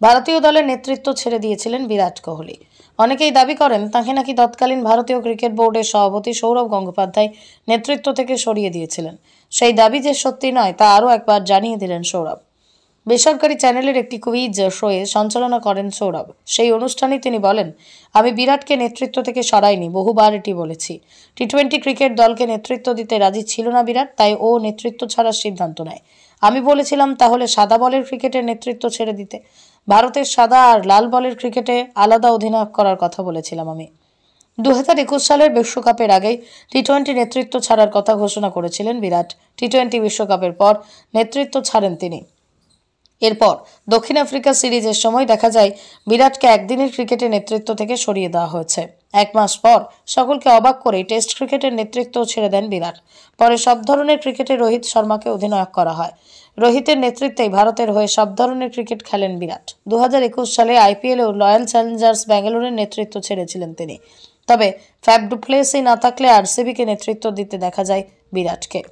ভারতীয় দলের নেতৃত্ব ছেড়ে দিয়েছিলেন বিরাট কোহলি। অনেকেই দাবি করেন তাকে নাকি তৎকালীন ভারতীয় ক্রিকেট বোর্ডের সভাপতি সৌরভ গঙ্গোপাধ্যায় নেতৃত্ব থেকে সরিয়ে দিয়েছিলেন। সেই দাবি যে সত্যি নয় তা আরও একবার জানিয়ে দিলেন সৌরভ। বেসরকারি চ্যানেলের একটি কুইজ শোয়ে সঞ্চালনা করেন সৌরভ। সেই অনুষ্ঠানে তিনি বলেন, আমি বিরাটকে নেতৃত্ব থেকে সরাইনি, বহুবার এটি বলেছি। টি-20 ক্রিকেট দলকে নেতৃত্ব দিতে রাজি ছিল না বিরাট, তাই ও নেতৃত্ব ছাড়ার সিদ্ধান্ত নেয়। আমি বলেছিলাম তাহলে সাদা বলের ক্রিকেটের নেতৃত্ব ছেড়ে দিতে। ভারতের সাদা আর লাল বলের ক্রিকেটে আলাদা অধিনায়ক করার কথা বলেছিলাম আমি। 2021 সালের বিশ্বকাপের আগেই টি-20 নেতৃত্ব ছাড়ার কথা ঘোষণা করেছিলেন বিরাট। টি-20 বিশ্বকাপের পর নেতৃত্ব ছাড়েন তিনি। এরপর দক্ষিণ আফ্রিকা সিরিজের সময় দেখা যায় বিরাটকে একদিনের ক্রিকেটের নেতৃত্ব থেকে সরিয়ে দেওয়া হয়েছে। এক মাস পর সকলকে অবাক করে টেস্ট ক্রিকেটের নেতৃত্ব ছেড়ে দেন বিরাট। পরে সব ধরনের ক্রিকেটে রোহিত শর্মাকে অধিনায়ক করা হয়। রোহিতের নেতৃত্বেই ভারতের হয়ে সব ধরনের ক্রিকেট খেলেন বিরাট। 2021 সালে আইপিএলেও রয়্যাল চ্যালেঞ্জার্স ব্যাঙ্গালোরের নেতৃত্ব ছেড়েছিলেন তিনি। তবে ফ্যাফ ডু প্লেসি না থাকলে আরসিবিকে নেতৃত্ব দিতে দেখা যায় বিরাটকে।